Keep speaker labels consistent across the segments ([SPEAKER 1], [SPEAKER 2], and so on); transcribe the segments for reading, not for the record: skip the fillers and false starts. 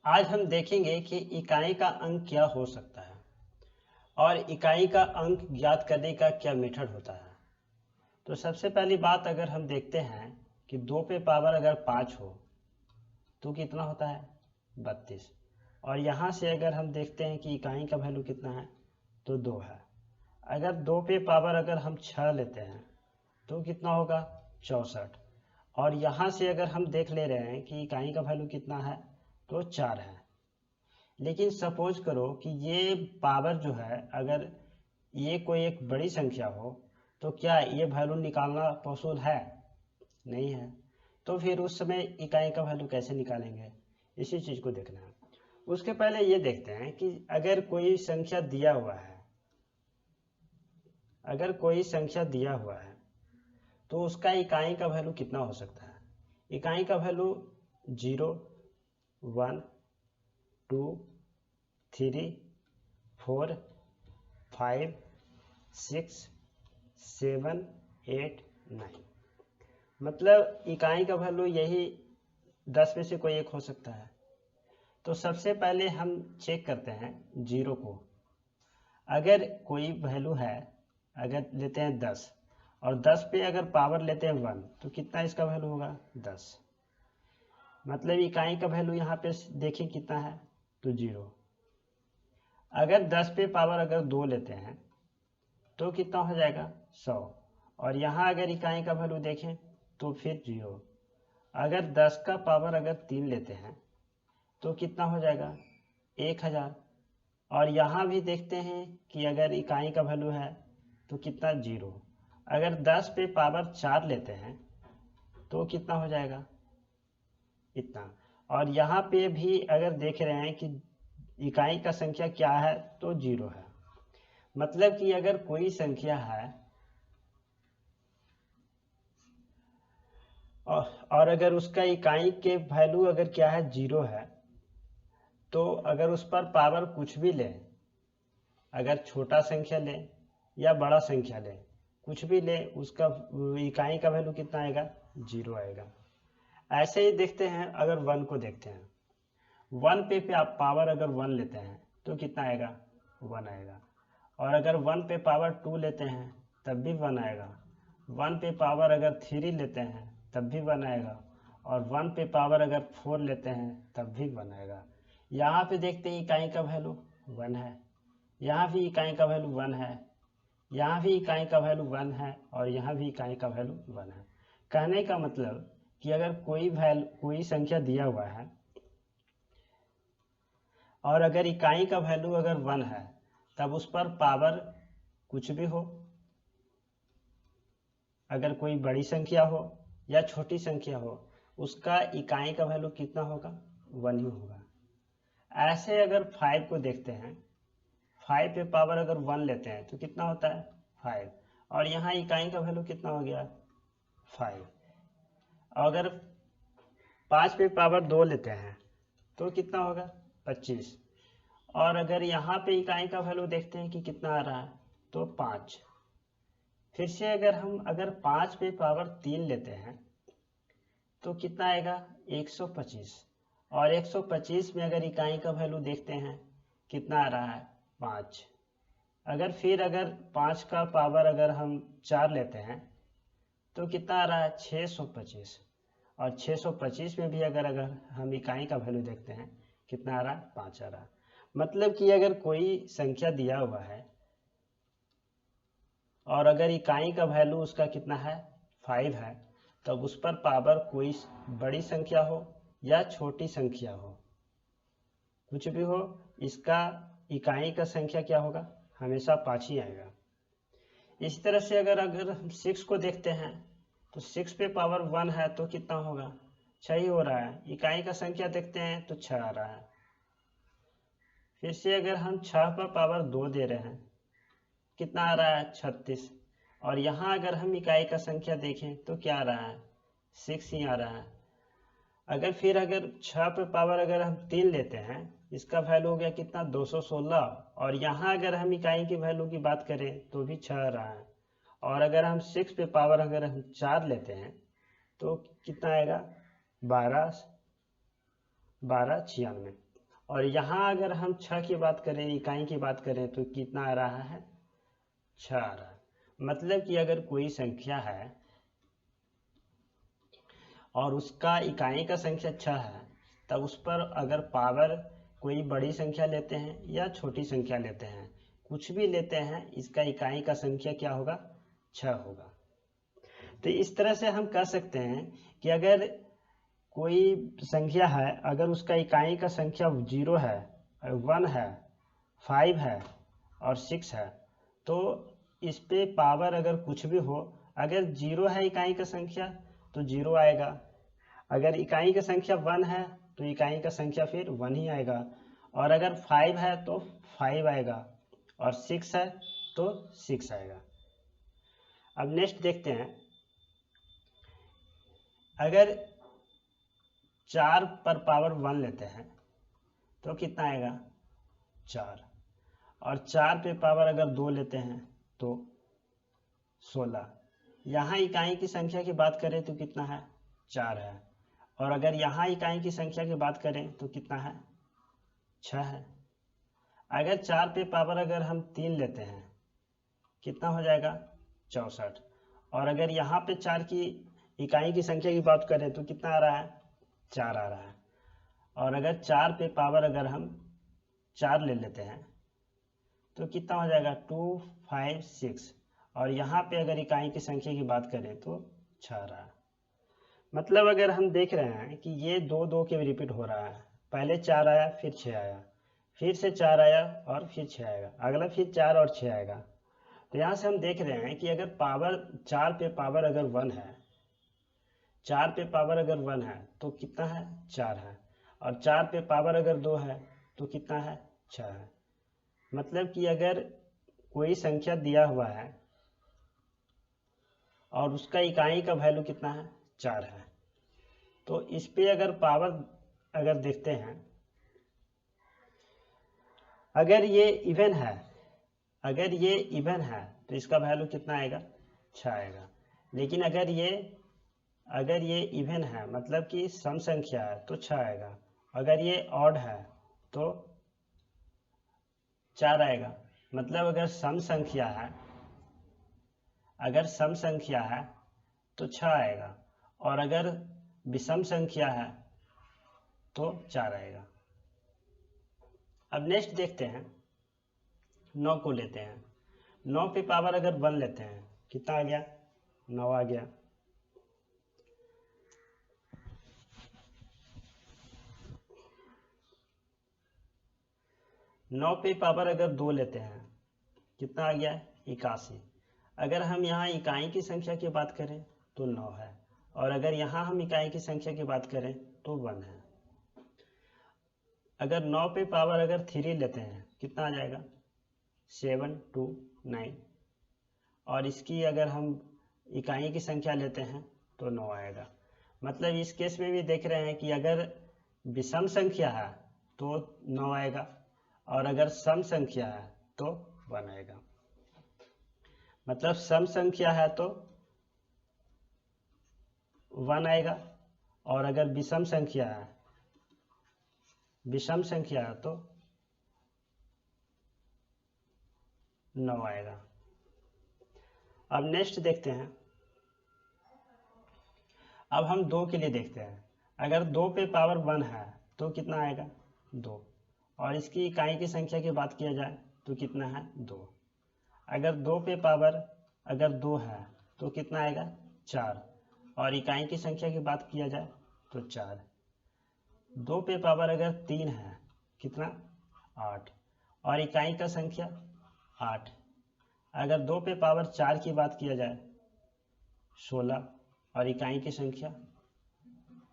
[SPEAKER 1] आज हम देखेंगे कि इकाई का अंक क्या हो सकता है और इकाई का अंक ज्ञात करने का क्या मेथड होता है। तो सबसे पहली बात अगर हम देखते हैं कि 2 पे पावर अगर 5 हो तो कितना होता है 32। और यहाँ से अगर हम देखते हैं कि इकाई का वैल्यू कितना है तो 2 है। अगर 2 पे पावर अगर हम 6 लेते हैं तो कितना होगा 64। और यहाँ से अगर हम देख ले रहे हैं कि इकाई का वैल्यू कितना है तो 4 है। लेकिन सपोज करो कि ये पावर जो है अगर ये कोई एक बड़ी संख्या हो तो क्या ये वैल्यू निकालना पॉसिबल है? नहीं है। तो फिर उस समय इकाई का वैल्यू कैसे निकालेंगे, इसी चीज़ को देखना है। उसके पहले ये देखते हैं कि अगर कोई संख्या दिया हुआ है, अगर कोई संख्या दिया हुआ है तो उसका इकाई का वैल्यू कितना हो सकता है। इकाई का वैल्यू 0, 1, 2, 3, 4, 5, 6, 7, 8, 9। मतलब इकाई का वैल्यू यही 10 में से कोई एक हो सकता है। तो सबसे पहले हम चेक करते हैं 0 को। अगर कोई वैल्यू है, अगर लेते हैं 10 और 10 पे अगर पावर लेते हैं 1 तो कितना इसका वैल्यू होगा 10। मतलब इकाई का वैल्यू यहाँ पे देखें कितना है तो 0। अगर 10 पे पावर अगर 2 लेते हैं तो कितना हो जाएगा 100। और यहाँ अगर इकाई का वैल्यू देखें तो फिर 0। अगर 10 का पावर अगर 3 लेते हैं तो कितना हो जाएगा 1000। और यहाँ भी देखते हैं कि अगर इकाई का वैल्यू है तो कितना 0। अगर 10 पे पावर 4 लेते हैं तो कितना हो जाएगा इतना। और यहाँ पे भी अगर देख रहे हैं कि इकाई का संख्या क्या है तो 0 है। मतलब कि अगर कोई संख्या है और अगर उसका इकाई के वैल्यू अगर क्या है 0 है तो अगर उस पर पावर कुछ भी ले, अगर छोटा संख्या ले या बड़ा संख्या ले, कुछ भी ले, उसका इकाई का वैल्यू कितना आएगा 0 आएगा। ऐसे ही देखते हैं अगर 1 को देखते हैं। 1 पे आप पावर अगर 1 लेते हैं तो कितना आएगा 1 आएगा। और अगर 1 पे पावर 2 लेते हैं तब भी 1 आएगा। 1 पे पावर अगर 3 लेते हैं तब भी 1 आएगा। और 1 पे पावर अगर 4 लेते हैं तब भी 1 आएगा। यहाँ पे देखते हैं इकाई का वैल्यू 1 है, यहाँ भी इकाई का वैल्यू 1 है, यहाँ भी इकाई का वैल्यू 1 है और यहाँ भी इकाई का वैल्यू 1 है। कहने का मतलब कि अगर कोई संख्या दिया हुआ है और अगर इकाई का वैल्यू अगर 1 है तब उस पर पावर कुछ भी हो, अगर कोई बड़ी संख्या हो या छोटी संख्या हो, उसका इकाई का वैल्यू कितना होगा 1 ही होगा। ऐसे अगर 5 को देखते हैं, 5 पे पावर अगर 1 लेते हैं तो कितना होता है 5। और यहाँ इकाई का वैल्यू कितना हो गया 5। अगर 5 पे पावर 2 लेते हैं तो कितना होगा 25। और अगर यहाँ पे इकाई का वैल्यू देखते हैं कि कितना आ रहा है तो 5। फिर से अगर 5 पे पावर 3 लेते हैं तो कितना आएगा 125। और 125 में अगर इकाई का वैल्यू देखते हैं कितना आ रहा है 5। अगर 5 का पावर अगर हम 4 लेते हैं तो कितना आ रहा है 625। और 625 में भी अगर हम इकाई का वैल्यू देखते हैं कितना आ रहा है 5 आ रहा है। मतलब कि अगर कोई संख्या दिया हुआ है और अगर इकाई का वैल्यू उसका कितना है 5 है तब उस पर पावर कोई बड़ी संख्या हो या छोटी संख्या हो, कुछ भी हो, इसका इकाई का संख्या क्या होगा हमेशा 5 ही आएगा। इसी तरह से अगर हम 6 को देखते हैं तो 6 पे पावर 1 है तो कितना होगा 6 ही हो रहा है। इकाई का संख्या देखते हैं तो 6 आ रहा है। फिर से अगर हम 6 पर पावर 2 दे रहे हैं कितना आ रहा है 36। और यहाँ अगर हम इकाई का संख्या देखें तो क्या आ रहा है 6 ही आ रहा है। अगर 6 पे पावर अगर हम 3 लेते हैं, इसका वैल्यू हो गया कितना 216। और यहाँ अगर हम इकाई की वैल्यू की बात करें तो भी 6 आ रहा है। और अगर हम 6 पे पावर अगर हम 4 लेते हैं तो कितना आएगा 12 96। और यहाँ अगर हम 6 की बात करें, इकाई की बात करें, तो कितना आ रहा है? 6 आ रहा है। मतलब कि अगर कोई संख्या है और उसका इकाई का संख्या 6 है, तब उस पर अगर पावर कोई बड़ी संख्या लेते हैं या छोटी संख्या लेते हैं, कुछ भी लेते हैं, इसका इकाई का संख्या क्या होगा? 6 होगा। तो इस तरह से हम कह सकते हैं कि अगर कोई संख्या है, अगर उसका इकाई का संख्या 0 है, 1 है, 5 है और 6 है, तो इस पे पावर अगर कुछ भी हो, अगर 0 है इकाई का संख्या तो 0 आएगा, अगर इकाई का संख्या 1 है तो इकाई का संख्या फिर 1 ही आएगा, और अगर 5 है तो 5 आएगा, और 6 है तो 6 आएगा। अब नेक्स्ट देखते हैं, अगर 4 पर पावर 1 लेते हैं तो कितना आएगा? 4। और 4 पे पावर अगर 2 लेते हैं तो 16। यहाँ इकाई की संख्या की बात करें तो कितना है? 4 है। और अगर यहाँ इकाई की संख्या की बात करें तो कितना है? 6 है। अगर 4 पे पावर अगर हम 3 लेते हैं, कितना हो जाएगा? 64। और अगर यहाँ पे 4 की इकाई की संख्या की बात करें तो कितना आ रहा है? 4 आ रहा है। और अगर 4 पे पावर अगर हम 4 ले लेते हैं तो कितना हो जाएगा? 2, 5, 6। और यहाँ पे अगर इकाई की संख्या की बात करें तो 6 आ रहा है। मतलब अगर हम देख रहे हैं कि ये 2 2 के रिपीट हो रहा है, पहले 4 आया, फिर 6 आया, फिर से 4 आया और फिर 6 आएगा, अगला फिर 4 और 6 आएगा। तो यहाँ से हम देख रहे हैं कि अगर पावर 4 पे पावर अगर 1 है, 4 पे पावर अगर 1 है तो कितना है? 4 है। और 4 पे पावर अगर 2 है तो कितना है? 6 है। मतलब कि अगर कोई संख्या दिया हुआ है और उसका इकाई का वैल्यू कितना है? 4 है, तो इस पे अगर पावर अगर देखते हैं, अगर ये इवन है, अगर ये इवन है तो इसका वैल्यू कितना आएगा? 6 आएगा। लेकिन अगर ये इवन है, मतलब कि सम संख्या है, तो 6 आएगा। अगर ये ऑड है तो 4 आएगा। मतलब अगर सम संख्या है, अगर सम संख्या है तो 6 आएगा, और अगर विषम संख्या है तो 4 आएगा। अब नेक्स्ट देखते हैं, 9 को लेते हैं। 9 पे पावर अगर 1 लेते हैं, कितना आ गया? 9 आ गया। नौ पे पावर अगर 2 लेते हैं, कितना आ गया? 81। अगर हम यहाँ इकाई की संख्या की बात करें तो 9 है, और अगर यहाँ हम इकाई की संख्या की बात करें तो 1 है। अगर 9 पे पावर अगर 3 लेते हैं, कितना आ जाएगा? 7, 2, 9। और इसकी अगर हम इकाई की संख्या लेते हैं तो 9 आएगा। मतलब इस केस में भी देख रहे हैं कि अगर विषम संख्या है तो 9 आएगा, और अगर सम संख्या है तो 1 आएगा। मतलब सम संख्या है तो 1 आएगा, और अगर विषम संख्या है तो 9 आएगा। अब नेक्स्ट देखते हैं, अब हम 2 के लिए देखते हैं। अगर 2 पे पावर 1 है तो कितना आएगा? 2। और इसकी इकाई की संख्या की बात किया जाए तो कितना है? 2। अगर 2 पे पावर अगर 2 है तो कितना आएगा? 4। और इकाई की संख्या की बात किया जाए तो 4। 2 पे पावर अगर 3 है, कितना? 8। और इकाई का संख्या 8। अगर 2 पे पावर 4 की बात किया जाए 16, और इकाई की संख्या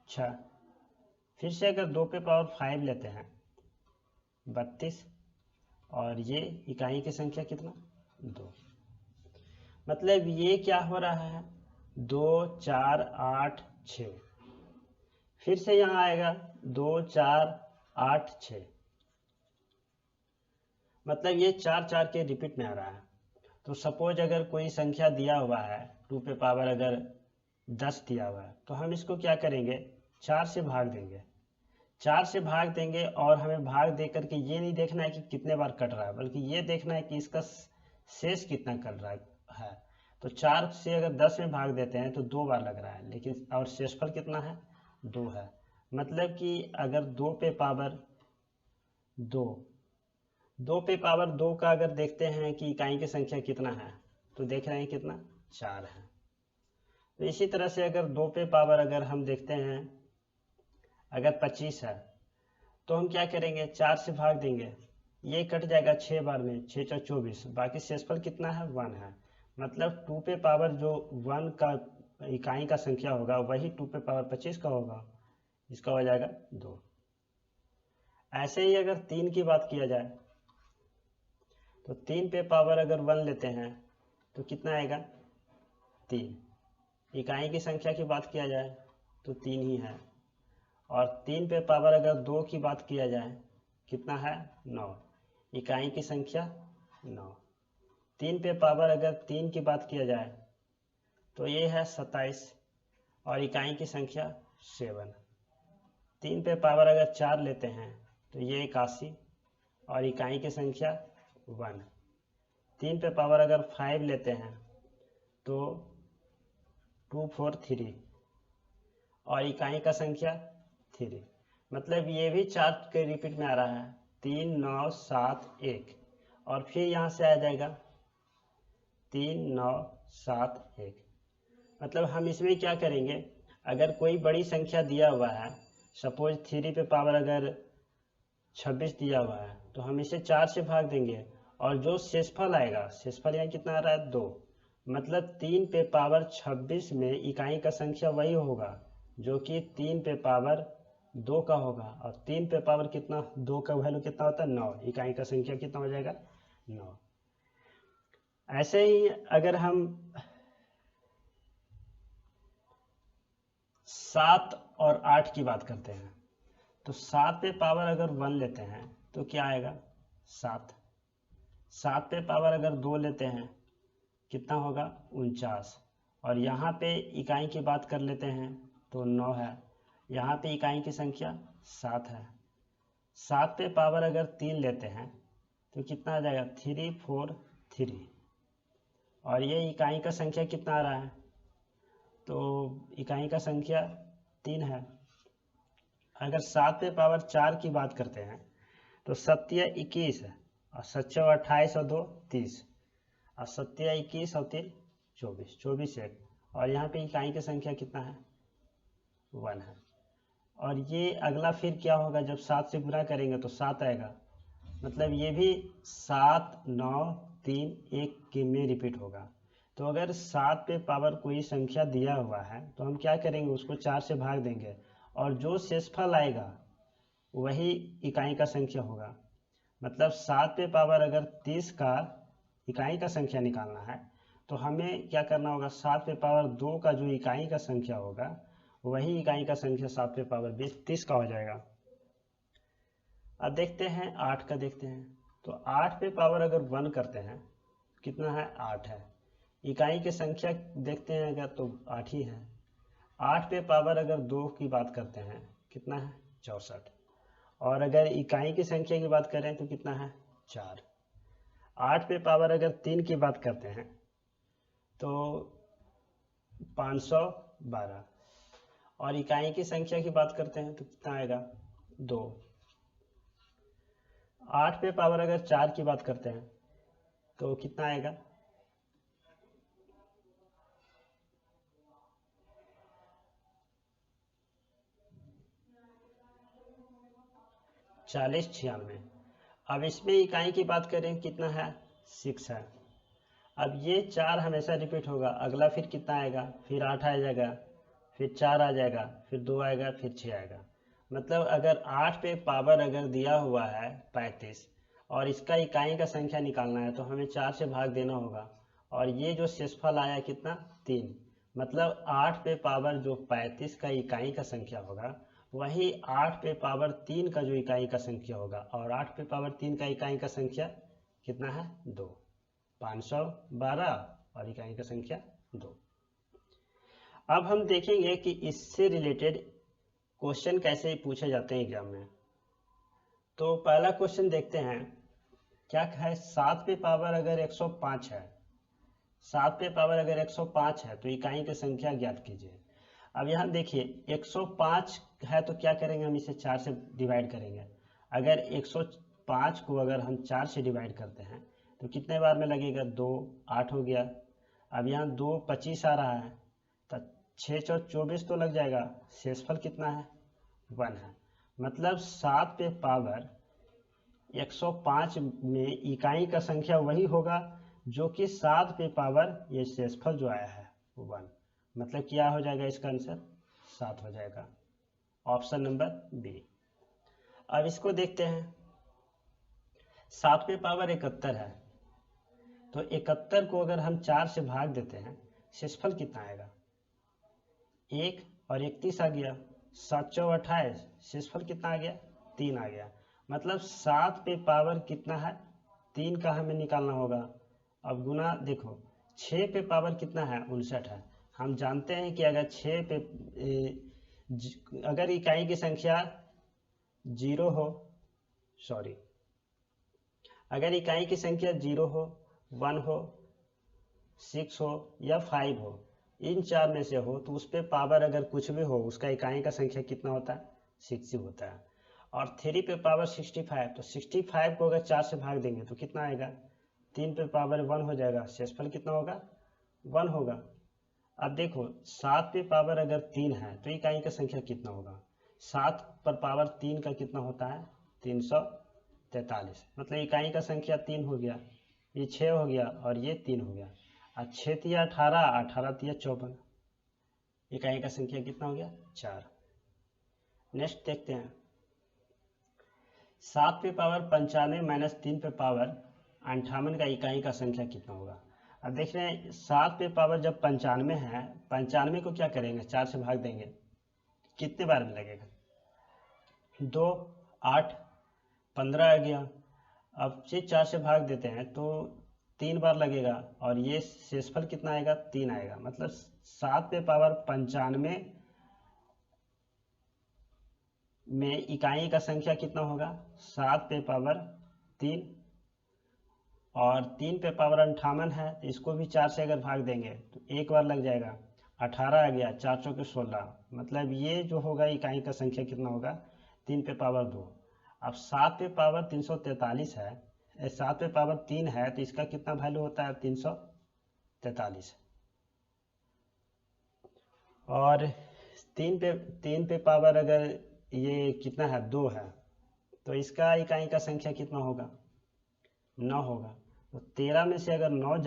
[SPEAKER 1] 6। फिर से अगर 2 पे पावर 5 लेते हैं 32, और ये इकाई की संख्या कितना? 2। मतलब ये क्या हो रहा है? 2, 4, 8, 6। फिर से यहाँ आएगा 2, 4, 8, 6। मतलब ये 4 4 के रिपीट में आ रहा है। तो सपोज अगर कोई संख्या दिया हुआ है, 2 पे पावर अगर 10 दिया हुआ है, तो हम इसको क्या करेंगे? 4 से भाग देंगे। 4 से भाग देंगे और हमें भाग दे करके ये नहीं देखना है कि कितने बार कट रहा है, बल्कि ये देखना है कि इसका शेष कितना कट रहा है। तो 4 से अगर 10 में भाग देते हैं तो 2 बार लग रहा है, लेकिन और शेषफल कितना है 2 है। मतलब कि अगर 2 पे पावर 2 पे पावर 2 का अगर देखते हैं कि इकाई की संख्या कितना है, तो देख रहे हैं कितना 4 है। तो इसी तरह से अगर 2 पे पावर अगर हम देखते हैं अगर 25 है, तो हम क्या करेंगे 4 से भाग देंगे, ये कट जाएगा 6 बार में, 6 × 24, बाकी शेषफल कितना है 1 है। मतलब 2 पे पावर जो 1 का इकाई का संख्या होगा वही 2 पे पावर 25 का होगा, इसका हो जाएगा 2। ऐसे ही अगर 3 की बात किया जाए तो 3 पे पावर अगर 1 लेते हैं तो कितना आएगा 3। इकाई की संख्या की बात किया जाए तो 3 ही है। और 3 पे पावर अगर 2 की बात किया जाए कितना है 9, इकाई की संख्या 9। 3 पे पावर अगर 3 की बात किया जाए तो ये है 27 और इकाई की संख्या 7। 3 पे पावर अगर 4 लेते हैं तो ये 81 और इकाई की संख्या 1। 3 पे पावर अगर 5 लेते हैं तो 243 और इकाई का संख्या 3। मतलब ये भी 4 के रिपीट में आ रहा है 3 9 7 1 और फिर यहाँ से आ जाएगा 3 9 7 1। मतलब हम इसमें क्या करेंगे, अगर कोई बड़ी संख्या दिया हुआ है, सपोज 3 पे पावर अगर 26 दिया हुआ है, तो हम इसे 4 से भाग देंगे और जो शेषफल आएगा, शेषफल यहाँ कितना आ रहा है 2, मतलब 3 पे पावर 26 में इकाई का संख्या वही होगा जो कि 3 पे पावर 2 का होगा। और 3 पे पावर कितना 2 का वैल्यू कितना होता है 9, इकाई का संख्या कितना हो जाएगा 9। ऐसे ही अगर हम 7 और 8 की बात करते हैं तो 7 पे पावर अगर 1 लेते हैं तो क्या आएगा 7। 7 पे पावर अगर 2 लेते हैं कितना होगा 49। और यहाँ पे इकाई की बात कर लेते हैं तो 9 है, यहाँ पे इकाई की संख्या 7 है। 7 पे पावर अगर 3 लेते हैं तो कितना आ जाएगा 343 और ये इकाई का संख्या कितना आ रहा है, तो इकाई का संख्या 3 है। अगर 7 पे पावर 4 की बात करते हैं तो 7 21 है और 7 28 और 2 30 और 7 21 और 3 24, 24 1 और यहाँ पे इकाई की संख्या कितना है 1 है। और ये अगला फिर क्या होगा, जब 7 से गुणा करेंगे तो 7 आएगा, मतलब ये भी 7 9 3 1 के में रिपीट होगा। तो अगर 7 पे पावर कोई संख्या दिया हुआ है तो हम क्या करेंगे, उसको 4 से भाग देंगे और जो शेषफल आएगा वही इकाई का संख्या होगा। मतलब 7 पे पावर अगर 30 का इकाई का संख्या निकालना है तो हमें क्या करना होगा, 7 पे पावर 2 का जो इकाई का संख्या होगा वही इकाई का संख्या 7 पे पावर 20 30 का हो जाएगा। अब देखते हैं 8 का देखते हैं तो 8 पे पावर अगर 1 करते हैं कितना है 8 है। इकाई की संख्या देखते हैं अगर तो 8 ही है। 8 पे पावर अगर 2 की बात करते हैं कितना है 64 और अगर इकाई की संख्या की बात करें तो कितना है 4। 8 पे पावर अगर 3 की बात करते हैं तो 512 और इकाई की संख्या की बात करते हैं तो कितना आएगा 2। 8 पे पावर अगर 4 की बात करते हैं तो कितना आएगा 40 96। अब इसमें इकाई की बात करें कितना है 6 है। अब ये 4 हमेशा रिपीट होगा, अगला फिर कितना आएगा, फिर 8 आ जाएगा, फिर 4 आ जाएगा, फिर 2 आएगा, फिर 6 आएगा। मतलब अगर 8 पे पावर अगर दिया हुआ है 35 और इसका इकाई का संख्या निकालना है तो हमें 4 से भाग देना होगा और ये जो शेषफल आया कितना 3। मतलब 8 पे पावर जो 35 का इकाई का संख्या होगा वही 8 पे पावर 3 का जो इकाई का संख्या होगा और 8 पे पावर 3 का इकाई का संख्या कितना है 2, 512 और इकाई का संख्या 2। अब हम देखेंगे कि इससे रिलेटेड क्वेश्चन कैसे पूछे जाते हैं एग्जाम में। तो पहला क्वेश्चन देखते हैं, क्या है, 7 पे पावर अगर 105 है, 7 पे पावर अगर 105 है तो इकाई की संख्या ज्ञात कीजिए। अब यहाँ देखिए 105 है तो क्या करेंगे, हम इसे 4 से डिवाइड करेंगे। अगर 105 को अगर हम 4 से डिवाइड करते हैं तो कितने बार में लगेगा, 2, 8 हो गया। अब यहाँ 2 25 आ रहा है तो 6 चौक 24 तो लग जाएगा। शेषफल कितना है, 1 है। मतलब 7 पे पावर 105 में इकाई का संख्या वही होगा जो कि 7 पे पावर ये शेषफल जो आया है 1। मतलब क्या हो जाएगा, इसका आंसर 7 हो जाएगा, ऑप्शन नंबर बी। अब इसको देखते हैं, 7 पे पावर 71 है तो 71 को अगर हम 4 से भाग देते हैं, शेषफल कितना आएगा, 1 और 31 आ गया, 7 चौ 28, शेषफल कितना आ गया, 3 आ गया। मतलब 7 पे पावर कितना है, 3 का हमें निकालना होगा। अब गुना देखो, 6 पे पावर कितना है, 59 है। हम जानते हैं कि अगर 6 पे अगर इकाई की संख्या 0 हो, सॉरी, अगर इकाई की संख्या 0 हो, 1 हो, 6 हो या 5 हो, इन 4 में से हो, तो उस पे पावर अगर कुछ भी हो, उसका इकाई का संख्या कितना होता है, 6 होता है। और 3 पे पावर 65, तो 65 को अगर 4 से भाग देंगे तो कितना आएगा, 3 पे पावर 1 हो जाएगा, शेषफल कितना होगा, 1 होगा। अब देखो 7 पे पावर अगर 3 है तो इकाई का संख्या कितना होगा, 7 पर पावर 3 का कितना होता है, 343। मतलब इकाई का संख्या 3 हो गया, ये 6 हो गया और ये 3 हो गया। और 6 तिया 18, 18 तिया 54, इकाई का संख्या कितना हो गया, 4। नेक्स्ट देखते हैं, 7 पे पावर 95 माइनस 3 पे पावर 58 का इकाई का संख्या कितना होगा। अब देख रहे हैं 7 पे पावर जब 95 है, 95 को क्या करेंगे, 4 से भाग देंगे, कितने बार में लगेगा, 2, 8, 15 आ गया। अब से 4 से भाग देते हैं तो 3 बार लगेगा और ये शेषफल कितना आएगा, 3 आएगा। मतलब 7 पे पावर 95 में इकाई का संख्या कितना होगा, 7 पे पावर 3, और 3 पे पावर 58 है तो इसको भी 4 से अगर भाग देंगे तो 1 बार लग जाएगा, 18 आ गया, 4 चौके 16। मतलब ये जो होगा इकाई का संख्या कितना होगा, 3 पे पावर 2। अब 7 पे पावर 343 है, 7 पे पावर 3 है तो इसका कितना वैल्यू होता है, 343। और 3 पे पावर अगर ये कितना है, 2 है, तो इसका इकाई का संख्या कितना होगा, 9 होगा। तो 13 में से अगर 9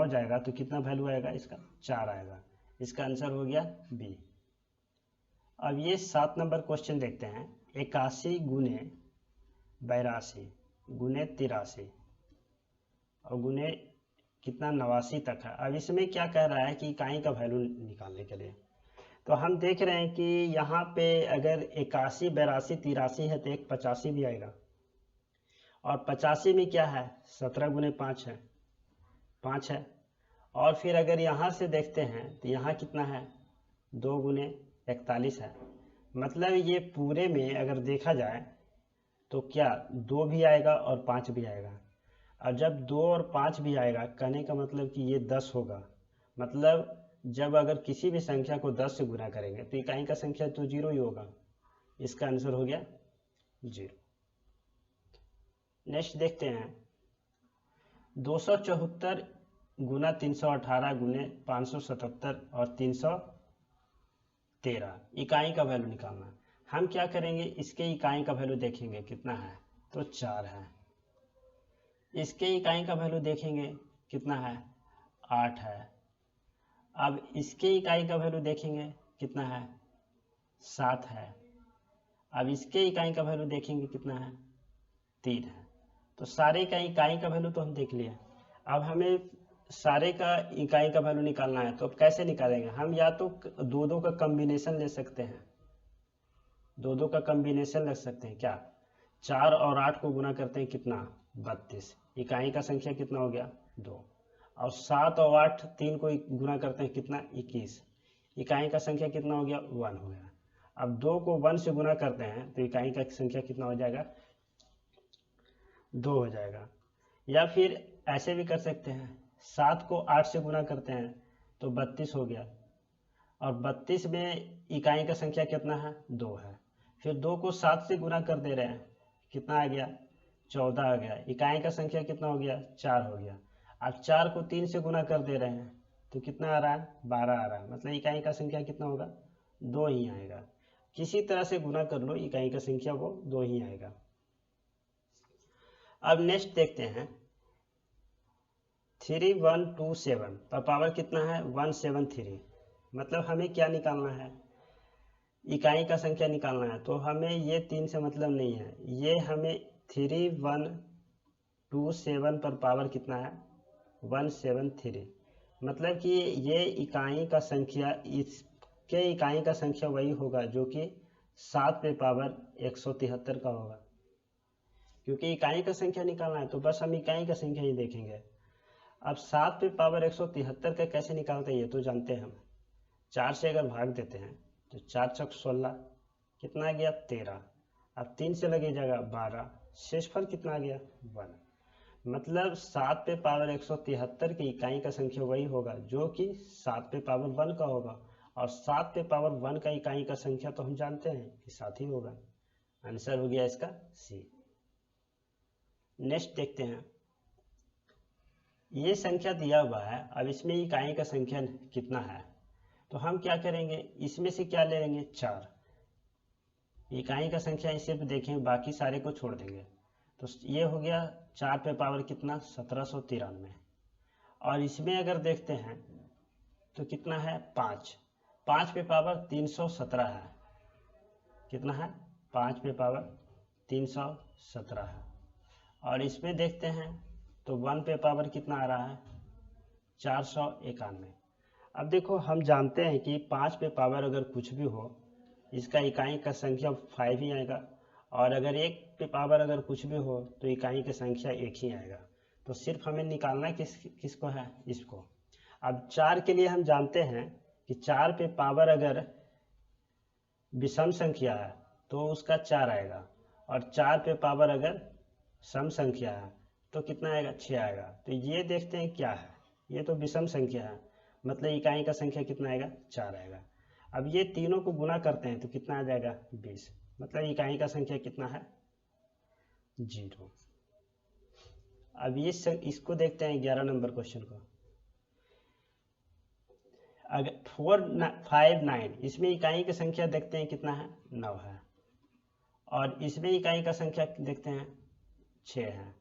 [SPEAKER 1] जाएगा तो कितना वैल्यू आएगा, इसका 4 आएगा। इसका आंसर हो गया बी। अब ये 7 नंबर क्वेश्चन देखते हैं, 81 गुने 82 गुने 83 और गुने कितना 89 तक है। अब इसमें क्या कह रहा है कि इकाई का वैल्यू निकालने के लिए, तो हम देख रहे हैं कि यहाँ पे अगर 81, 82, 83 है तो एक 85 भी आएगा। और 85 में क्या है, 17 गुने 5 है, 5 है। और फिर अगर यहाँ से देखते हैं तो यहाँ कितना है, 2 गुने 41 है। मतलब ये पूरे में अगर देखा जाए तो क्या 2 भी आएगा और 5 भी आएगा। और जब 2 और 5 भी आएगा, कहने का मतलब कि ये 10 होगा। मतलब जब अगर किसी भी संख्या को 10 से गुना करेंगे तो इकाई का संख्या तो 0 ही होगा। इसका आंसर हो गया 0। नेक्स्ट देखते हैं, 274 गुना 318 गुने 577 और 313 इकाई का वैल्यू निकालना है। हम क्या करेंगे, इसके इकाई का वैल्यू देखेंगे कितना है, तो 4 है। इसके इकाई का वैल्यू देखेंगे कितना है, 8 है। अब इसके इकाई का वैल्यू देखेंगे कितना है, 7 है। अब इसके इकाई का वैल्यू देखेंगे कितना है, 3 है। तो सारे का इकाई का वैल्यू तो हम देख लिया। अब हमें सारे का इकाई का वैल्यू निकालना है, तो अब कैसे निकालेंगे, हम या तो 2 का कॉम्बिनेशन ले सकते हैं, 2 का कॉम्बिनेशन ले सकते हैं। क्या, 4 और 8 को गुना करते हैं कितना, 32, इकाई का संख्या कितना हो गया, 2। और 7 और 8 3 को गुना करते हैं कितना, 21, इकाई का संख्या कितना हो गया, 1 हो गया। अब 2 को 1 से गुना करते हैं तो इकाई का संख्या कितना हो जाएगा, 2 हो जाएगा। या फिर ऐसे भी कर सकते हैं, 7 को 8 से गुना करते हैं तो 32 हो गया, और 32 में इकाई का संख्या कितना है, 2 है। फिर 2 को 7 से गुना कर दे रहे हैं, कितना आ गया, 14 आ गया। इकाई का संख्या कितना हो गया, 4 हो गया। अब 4 को 3 से गुना कर दे रहे हैं तो कितना आ रहा है, 12 आ रहा है। मतलब इकाई का संख्या कितना होगा, 2 ही आएगा। किसी तरह से गुना कर लो, इकाई का संख्या वो 2 ही आएगा। अब नेक्स्ट देखते हैं, 3127 पर पावर कितना है, 173। मतलब हमें क्या निकालना है, इकाई का संख्या निकालना है। तो हमें ये 3 से मतलब नहीं है, ये हमें 3127 पर पावर कितना है, 173। मतलब कि ये इकाई का संख्या, इसके इकाई का संख्या वही होगा जो कि 7 पे पावर 173 का होगा। क्योंकि इकाई का संख्या निकालना है तो बस हम इकाई का संख्या ही देखेंगे। अब 7 पे पावर 173 का कैसे निकालते हैं ये तो जानते हैं हम। 4 से अगर भाग देते हैं तो 4 चौक 16, कितना आ गया, 13। अब 3 से लगे जगह 12, शेषफल कितना आ गया, 1। मतलब 7 पे पावर 173 की इकाई का संख्या वही होगा जो कि 7 पे पावर 1 का होगा, और 7 पे पावर 1 का इकाई का संख्या तो हम जानते हैं कि 7 ही होगा। आंसर हो गया इसका सी। नेक्स्ट देखते हैं, ये संख्या दिया हुआ है, अब इसमें इकाई का संख्या कितना है, तो हम क्या करेंगे, इसमें से क्या ले लेंगे, 4। इकाई का संख्या सिर्फ देखें, बाकी सारे को छोड़ देंगे। तो ये हो गया 4 पे पावर कितना, 1793। और इसमें अगर देखते हैं तो कितना है, 5। 5 पे पावर 317 है, कितना है, 5 पे पावर 317 है। और इसमें देखते हैं तो 1 पे पावर कितना आ रहा है, 491। अब देखो हम जानते हैं कि 5 पे पावर अगर कुछ भी हो, इसका इकाई का संख्या 5 ही आएगा, और अगर 1 पे पावर अगर कुछ भी हो तो इकाई की संख्या 1 ही आएगा। तो सिर्फ हमें निकालना किसको है, इसको। अब 4 के लिए हम जानते हैं कि 4 पे पावर अगर विषम संख्या है तो उसका 4 आएगा, और 4 पे पावर अगर सम संख्या है तो कितना आएगा, 6 आएगा। तो ये देखते हैं क्या है, ये तो विषम संख्या है, मतलब इकाई का संख्या कितना आएगा, 4 आएगा। अब ये तीनों को गुना करते हैं तो कितना आ जाएगा, 20। मतलब इकाई का संख्या कितना है, 0। अब ये इसको देखते हैं 11 नंबर क्वेश्चन को। अगर 459, इसमें इकाई की संख्या देखते हैं कितना है, 9 है। और इसमें इकाई का संख्या देखते हैं 6 है।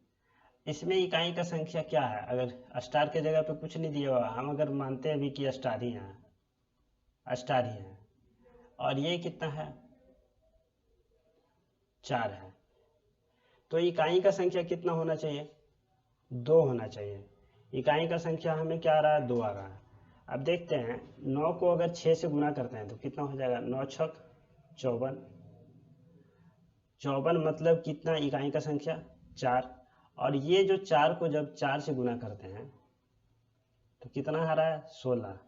[SPEAKER 1] इसमें इकाई का संख्या क्या है, अगर स्टार के जगह पे कुछ नहीं दिया हुआ, हम अगर मानते हैं भी कि स्टार ही है, स्टार ही है, और ये कितना है, 4 है, तो इकाई का संख्या कितना होना चाहिए, 2 होना चाहिए। इकाई का संख्या हमें क्या आ रहा है, 2 आ रहा है। अब देखते हैं 9 को अगर 6 से गुना करते हैं तो कितना हो जाएगा, 9 छक 54। 54 मतलब कितना, इकाई का संख्या 4। और ये जो 4 को जब 4 से गुना करते हैं तो कितना आ रहा है, 16।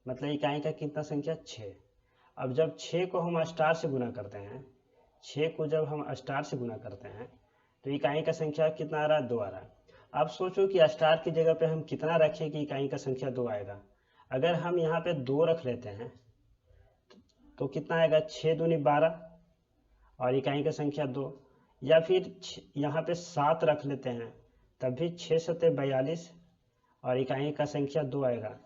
[SPEAKER 1] मतलब इकाई का कितना संख्या, 6। अब जब 6 को हम स्टार से गुना करते हैं, 6 को जब हम स्टार से गुना करते हैं तो इकाई का संख्या कितना आ रहा है, 2 आ रहा है। अब सोचो कि स्टार की जगह पे हम कितना रखें कि इकाई का संख्या 2 आएगा। अगर हम यहाँ पे 2 रख लेते हैं तो कितना आएगा, 6 दूनी 12, और इकाई का संख्या 2। या फिर यहाँ पे 7 रख लेते हैं, तब भी 6 सत्ते 42, और इकाई का संख्या 2 आएगा।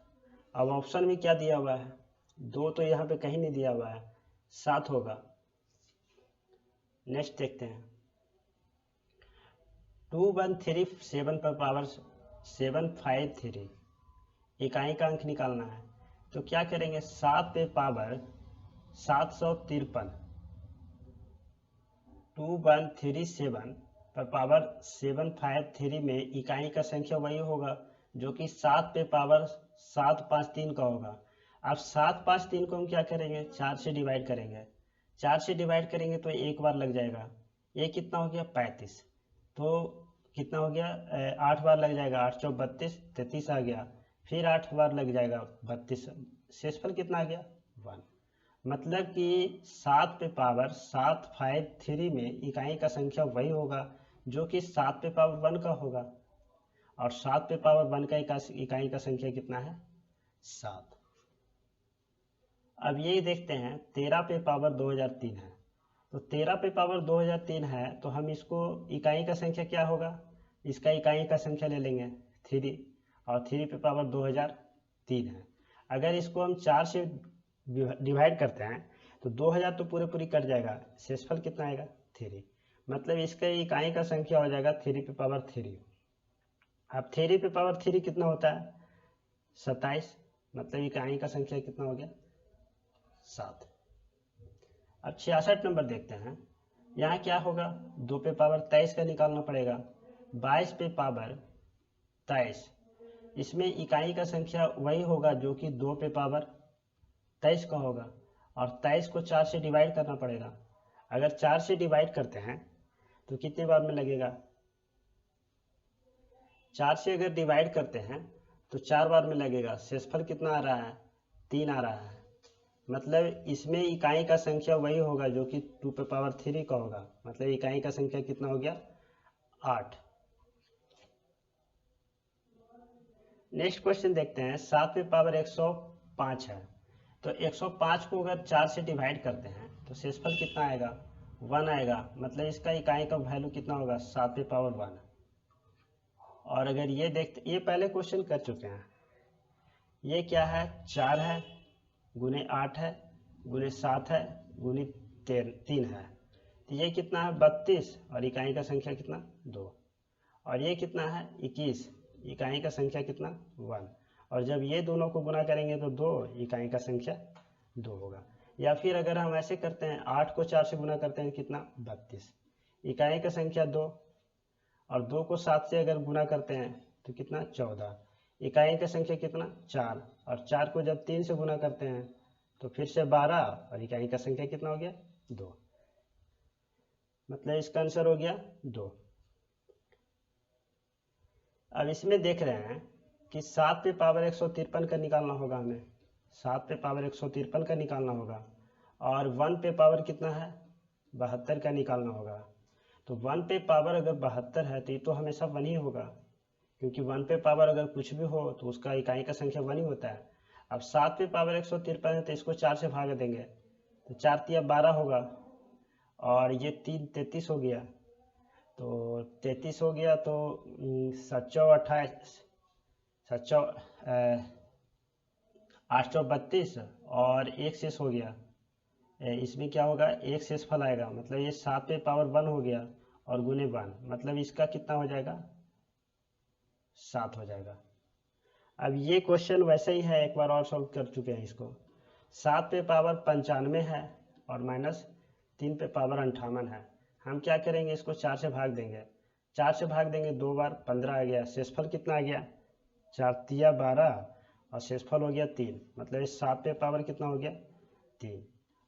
[SPEAKER 1] अब ऑप्शन में क्या दिया हुआ है, 2 तो यहाँ पे कहीं नहीं दिया हुआ है, 7 होगा। नेक्स्ट देखते हैं, 2137 पर पावर 753, इकाई का अंक निकालना है। तो क्या करेंगे, 7 पे पावर 753, 2137 पर पावर 753 में इकाई का संख्या वही होगा जो कि 7 पे पावर 753 का होगा। अब 753 को हम क्या करेंगे, 4 से डिवाइड करेंगे। 4 से डिवाइड करेंगे तो एक बार लग जाएगा, ये कितना हो गया, 35। तो कितना हो गया, 8 बार लग जाएगा, 8 चौक 32, 33 आ गया। फिर 8 बार लग जाएगा, 32, शेषफल कितना आ गया, 1। मतलब कि 7 पे पावर 753 में इकाई का संख्या वही होगा जो कि 7 पे पावर 1 का होगा, और 7 पे पावर 1 का इकाई का संख्या कितना है? 7। अब यही देखते हैं 13 पे पावर 2003 है, तो 13 पे पावर 2003 है तो हम इसको इकाई का संख्या क्या होगा, इसका इकाई का संख्या ले लेंगे 3, और 3 पे पावर 2003 है। अगर इसको हम 4 से डिवाइड करते हैं तो 2000 तो पूरे पूरी कट जाएगा, शेषफल कितना आएगा? 3। मतलब इसका इकाई का संख्या हो जाएगा 3 पे पावर 3। अब 3 पे पावर 3 कितना होता है? 27। मतलब इकाई का संख्या कितना हो गया? 7। अब 66 नंबर देखते हैं। यहाँ क्या होगा? 2 पे पावर 23 का निकालना पड़ेगा। 22 पे पावर 23, इसमें इकाई का संख्या वही होगा जो कि 2 पे पावर 23 का होगा, और 23 को 4 से डिवाइड करना पड़ेगा। अगर 4 से डिवाइड करते हैं तो कितने बार में लगेगा? 4 से अगर डिवाइड करते हैं तो 4 बार में लगेगा। शेषफल कितना आ रहा है? 3 आ रहा है। मतलब इसमें इकाई का संख्या वही होगा जो कि 2 पे पावर 3 का होगा। मतलब इकाई का संख्या कितना हो गया? 8। नेक्स्ट क्वेश्चन देखते हैं। 7 पे पावर 105 है, तो 105 को अगर 4 से डिवाइड करते हैं तो शेषफल कितना आएगा? 1 आएगा। मतलब इसका इकाई का वैल्यू कितना होगा? 7 पे पावर 1। और अगर ये देखते, ये पहले क्वेश्चन कर चुके हैं। ये क्या है? 4 है गुने 8 है गुने 7 है गुने 3 है, तो ये कितना है? 32, और इकाई का संख्या कितना? 2। और ये कितना है? 21, इकाई का संख्या कितना? 1। और जब ये दोनों को गुना करेंगे तो 2, इकाई का संख्या 2 होगा। या फिर अगर हम ऐसे करते हैं, 8 को 4 से गुना करते हैं कितना? 32, इकाई का संख्या 2, और 2 को 7 से अगर गुना करते हैं तो कितना? 14, इकाई का संख्या कितना? 4, और 4 को जब 3 से गुना करते हैं तो फिर से 12, और इकाई का संख्या कितना हो गया? 2। मतलब इसका आंसर हो गया 2। अब इसमें देख रहे हैं कि 7 पे पावर 153 का निकालना होगा हमें। 7 पे पावर 153 का निकालना होगा, और 1 पे पावर कितना है? 72 का निकालना होगा। तो 1 पे पावर अगर 72 है तो ये तो हमेशा 1 ही होगा, क्योंकि 1 पे पावर अगर कुछ भी हो तो उसका इकाई का संख्या 1 ही होता है। अब 7 पे पावर 153 है तो इसको 4 से भाग देंगे, तो 4 तिया 12 होगा, और ये 3 33 हो गया। तो 33 हो गया तो 728 832, और एक शेष हो गया। इसमें क्या होगा? एक शेषफल आएगा। मतलब ये 7 पे पावर 1 हो गया, और गुने 1, मतलब इसका कितना हो जाएगा? 7 हो जाएगा। अब ये क्वेश्चन वैसे ही है, एक बार और सॉल्व कर चुके हैं इसको। 7 पे पावर 95 है, और माइनस 3 पे पावर 58 है। हम क्या करेंगे? इसको 4 से भाग देंगे। 4 से भाग देंगे 2 बार, 15 आ गया। शेषफल कितना आ गया? 4 तिया 12, और शेषफल हो गया 3। मतलब इस 7 पे पावर कितना हो गया? 3।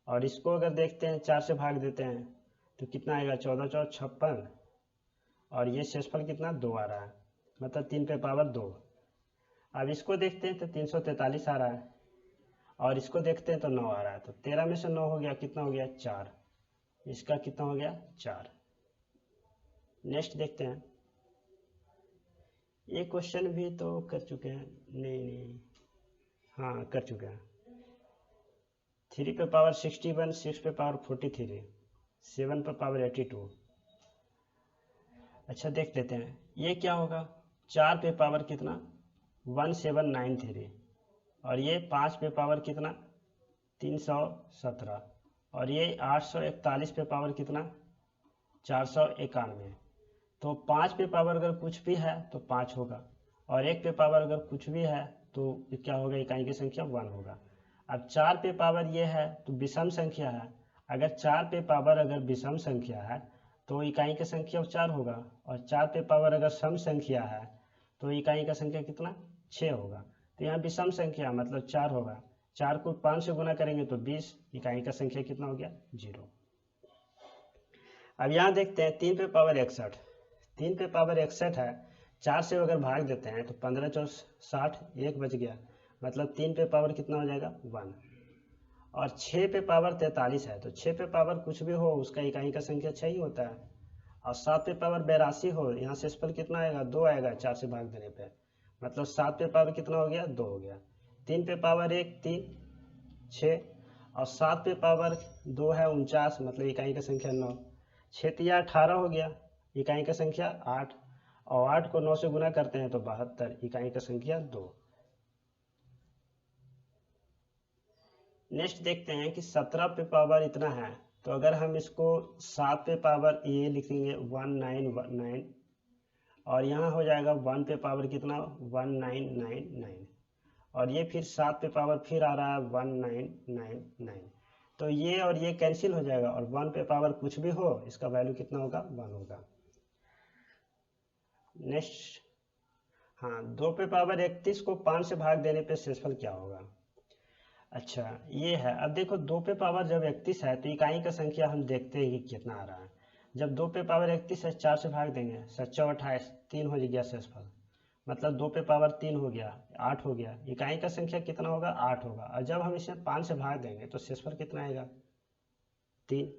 [SPEAKER 1] और इसको अगर देखते हैं 4 से भाग देते हैं तो कितना आएगा? 14 4 56, और ये शेषफल कितना? 2 आ रहा है। मतलब 3 पे पावर 2। अब इसको देखते हैं तो 343 आ रहा है, और इसको देखते हैं तो 9 आ रहा है। तो 13 में से 9 हो गया, कितना हो गया? 4। इसका कितना हो गया? 4। नेक्स्ट देखते हैं। ये क्वेश्चन भी तो कर चुके हैं। नहीं, हाँ कर चुके हैं। 3 पे पावर 61, 6 पे पावर 43, 7 पे पावर 82। अच्छा देख लेते हैं ये क्या होगा। 4 पे पावर कितना? 1793, और ये 5 पे पावर कितना? 317, और ये 841 पे पावर कितना? 491। तो 5 पे पावर अगर कुछ भी है तो 5 होगा, और 1 पे पावर अगर कुछ भी है तो क्या होगा? इकाई की संख्या 1 होगा। अब 4 पे पावर ये है तो विषम संख्या है। अगर 4 पे पावर अगर विषम संख्या है तो इकाई की संख्या 4 होगा, और 4 पे पावर अगर सम संख्या है तो इकाई का संख्या कितना? 6 होगा। तो यहाँ विषम संख्या मतलब 4 होगा। 4 को 5 से गुना करेंगे तो 20, इकाई का संख्या कितना हो गया? 0। अब यहाँ देखते हैं 3 पे पावर 61। 3 पे पावर 61 है, 4 से अगर भाग देते हैं तो 15 4 60, 1 बच गया। मतलब 3 पे पावर कितना हो जाएगा? 1। और 6 पे पावर 43 है, तो 6 पे पावर कुछ भी हो उसका इकाई का संख्या 6 ही होता है। और 7 पे पावर 82 हो, यहाँ से शेषफल कितना आएगा, 2 आएगा 4 से भाग देने पे, मतलब 7 पे पावर कितना हो गया, 2 हो गया। 3 पे पावर 1 3 6, और 7 पे पावर 2 है 49, मतलब इकाई का संख्या 9। 6 तिया 18 हो गया, इकाई का संख्या 8, और 8 को 9 से गुना करते हैं तो 72, इकाई का संख्या 2। नेक्स्ट देखते हैं कि 17 पे पावर इतना है, तो अगर हम इसको 7 पे पावर ये लिखेंगे 1919, और यहाँ हो जाएगा 1 पे पावर कितना 1999, और ये फिर 7 पे पावर फिर आ रहा है 1999, तो ये और ये कैंसिल हो जाएगा, और 1 पे पावर कुछ भी हो इसका वैल्यू कितना होगा, 1 होगा। नेक्स्ट, हाँ 2 पे पावर 31 को 5 से भाग देने पे शेषफल क्या होगा। अच्छा ये है, अब देखो 2 पे पावर जब 31 है तो इकाई का संख्या हम देखते हैं कि कितना आ रहा है। जब 2 पे पावर 31 है 4 से भाग देंगे, 7 28 3 हो गया शेषफल, मतलब 2 पे पावर 3 हो गया 8 हो गया, इकाई का संख्या कितना होगा, 8 होगा। और जब हम इसे 5 से भाग देंगे तो शेषफल कितना आएगा, 3।